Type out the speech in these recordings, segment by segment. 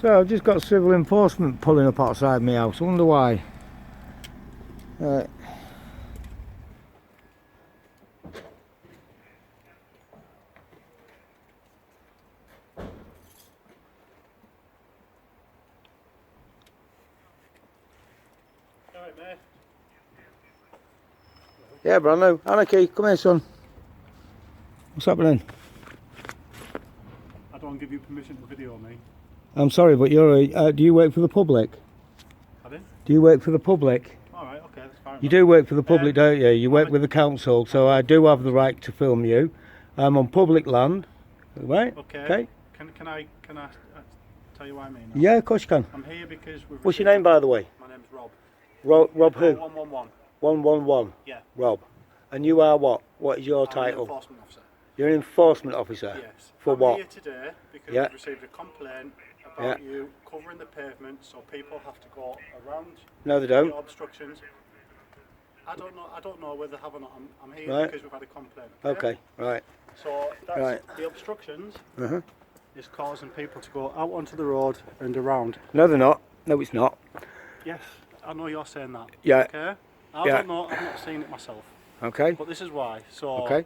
So I've just got civil enforcement pulling up outside my house. I wonder why. Right. Alright, mate. Yeah, Brando. Anarchy, come here, son. What's happening? I don't give you permission to video me. I'm sorry, but you're a, do you work for the public? Pardon? Do you work for the public? Alright, okay, that's fine. You do work for the public, don't you? You work with the council, so I do have the right to film you. I'm on public land, right? Okay. Can I tell you what I mean? Yeah, of course you can. I'm here because we've... What's your name, by the way? My name's Rob. Rob who? 111. 111. Yeah. Rob. And you are what? What is your I'm title? an enforcement officer. You're an enforcement officer? Yes. For I'm what? here today because Yeah. we've received a complaint about you covering the pavement so people have to go around No, they don't. your obstructions. I don't know whether they have or not. I'm here Right. because we've had a complaint. Okay, right. So that's Right. the obstructions Uh-huh. is causing people to go out onto the road and around. No, they're not. No, it's not. Yes, I know you're saying that. Yeah. Okay. I Yeah. don't know. I've not seen it myself. Okay. But this is why. So. Okay.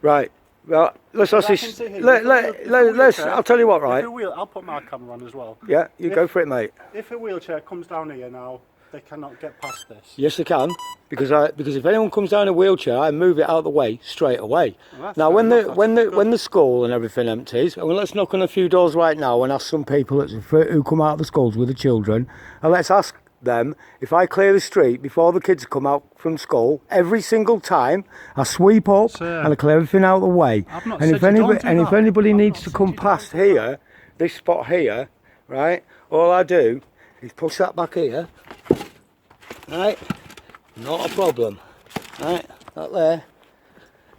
Right. Well, let's ask I this. can see here, if a Let's. wheelchair- I'll tell you what, right? I'll put my camera on as well. Yeah, you go for it, mate. If a wheelchair comes down here now, they cannot get past this. Yes, they can, because if anyone comes down in a wheelchair, I move it out of the way straight away. Well, that's Now, fair enough, when the school and everything empties, and let's knock on a few doors right now and ask some people who come out of the schools with the children, and let's ask them if I clear the street before the kids come out from school every single time. I sweep up Sir, and I clear everything out of the way. I've not And said if you anybody don't do and if that. anybody I've needs not to said come you don't past do that. here, this spot here, right? All I do is push that back here, right? Not a problem, right? That there,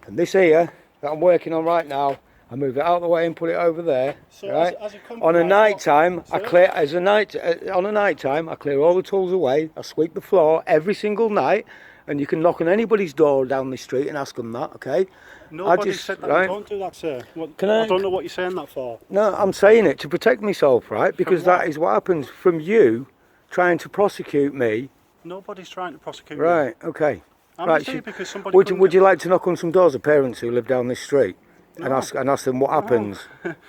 and this here that I'm working on right now, I move it out of the way and put it over there, So right? as a company, On a night time, I Sir? clear on a night time. I clear all the tools away. I sweep the floor every single night, and you can knock on anybody's door down the street and ask them that, okay? Nobody just- said that. right. Don't do that, sir. What, Can I I- don't know what you're saying that for. No, I'm saying it to protect myself, right? Because what? that is what happens from you trying to prosecute me. Nobody's trying to prosecute you. Right, okay. I'm Right, just here should- because somebody Would couldn't you get- like to knock on some doors of parents who live down this street and No. ask them what happens?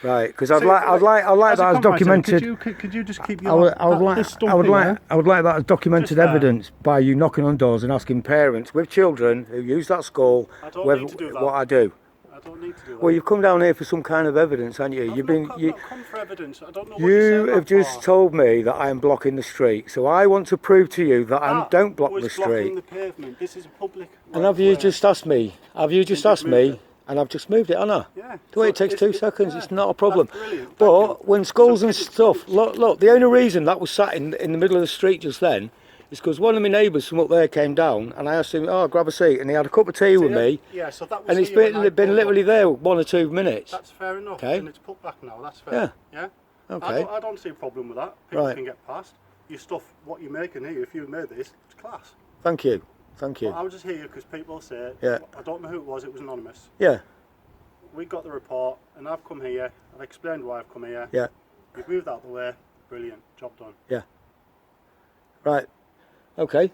Right, because See, I'd like as that a as compromise, documented. Could you just keep I your would, I would that- like, this stump I would here? like, I would like that as documented Just there. evidence by you knocking on doors and asking parents with children who use that school I don't whether, need to do that. what I do. I don't need to do that. Well, you've come down here for some kind of evidence, haven't you? I've You've not been, come, you, not come for evidence. I don't know what you're you saying have that just for. told me that I am blocking the street, so I want to prove to you that I That don't block was the blocking street. the pavement. This is a public. And have you right-of-way. just asked me? Have you just just asked moved me? it. And I've just moved it, haven't I? Yeah. The way So it takes it's- 2 it's- seconds, yeah. it's not a problem. That's brilliant. Thank But you. when schools So and kids- stuff, look, the only reason that was sat in the middle of the street just then is because one of my neighbours from up there came down and I asked him, oh, grab a seat, and he had a cup of tea with me, Yeah. So that was. and it's here when I been pulled literally up. there 1 or 2 minutes. That's fair enough. Okay. And it's put back now. That's fair. Yeah. Okay. I don't see a problem with that. People Right. can get past. Your stuff, what you're making here, if you made this, it's class. Thank you. Thank But you. I was just here because people say, Yeah. I don't know who it was anonymous. Yeah. We got the report and I've come here, I've explained why I've come here. Yeah. You've moved out the way, brilliant, job done. Right. Okay.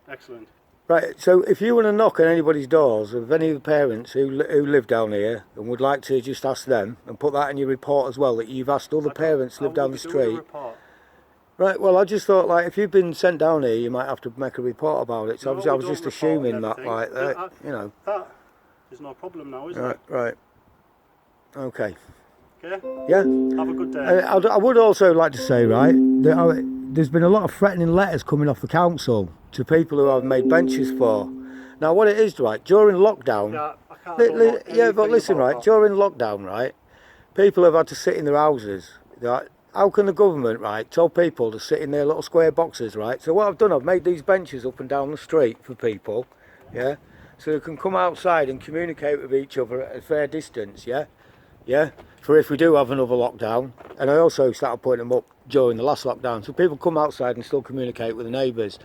Excellent. Right, so if you want to knock on anybody's doors of any of the parents who live down here and would like to just ask them and put that in your report as well, that you've asked other parents who live down the street. Right, well I just thought, like, if you've been sent down here you might have to make a report about it, so No, obviously I we was don't just report assuming that, everything. like, Yeah, you know. That is no problem now, is Right, it? right. Okay. Okay? Yeah? Have a good day. I would also like to say, right, that there's been a lot of threatening letters coming off the council to people who I've made benches for. Now what it is, right, during lockdown, Yeah, I can't don't know yeah, but anything listen, about right, that. during lockdown, right, people have had to sit in their houses. Right? How can the government, right, tell people to sit in their little square boxes, right? So what I've done, I've made these benches up and down the street for people, yeah, so they can come outside and communicate with each other at a fair distance, yeah, yeah, for if we do have another lockdown. And I also started putting them up during the last lockdown, so people come outside and still communicate with the neighbours.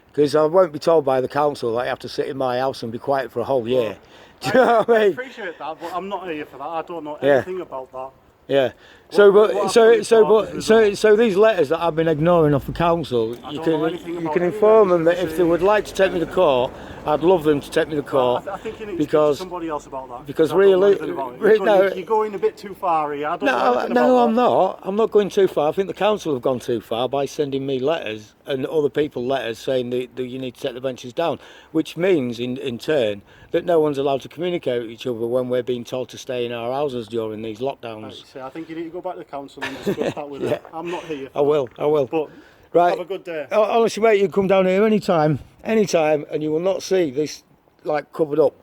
Because I won't be told by the council that I have to sit in my house and be quiet for a whole year. Do you know what I I mean? appreciate that, but I'm not here for that. I don't know Yeah. anything about that. Yeah. So, What but I've so done so before but is so so these letters that I've been ignoring off the council, I you don't know can anything you about can any inform them letters that if they would like to take me to court, I'd love them to take me to court I think you need to speak to because somebody else about that. because I don't know really, anything about it. no, You're going a bit too far here. I don't know no, anything no, about I'm that. not. I'm not going too far. I think the council have gone too far by sending me letters and other people letters saying that you need to take the benches down, which means in turn that no one's allowed to communicate with each other when we're being told to stay in our houses during these lockdowns. Right, so I think you need to go back to the council and discuss that with Yeah. them. I'm not here. I will. But Right. have a good day. Honestly, mate, you can come down here anytime, and you will not see this like covered up.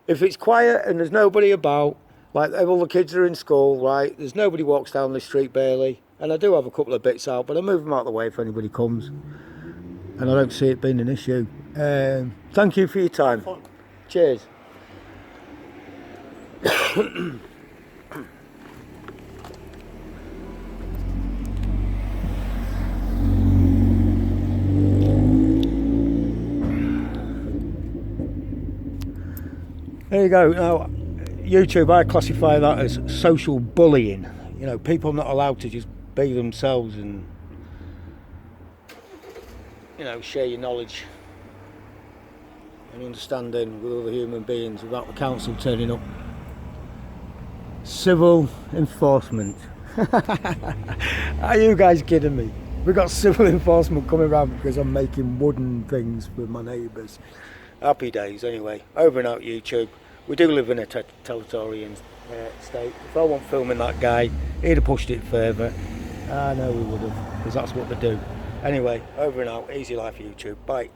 If it's quiet and there's nobody about, like all the kids are in school, right? There's nobody walks down the street barely, and I do have a couple of bits out, but I move them out of the way if anybody comes, and I don't see it being an issue. Thank you for your time. Fun. Cheers. There you go. Now, YouTube, I classify that as social bullying. You know, people not allowed to just be themselves and, you know, share your knowledge and understanding with other human beings without the council turning up. Civil enforcement. Are you guys kidding me? We've got civil enforcement coming around because I'm making wooden things for my neighbours. Happy days anyway. Over and out YouTube. We do live in a totalitarian state. If I wasn't filming that guy, he'd have pushed it further. I know we would have, because that's what they do. Anyway, over and out. Easy life YouTube. Bye.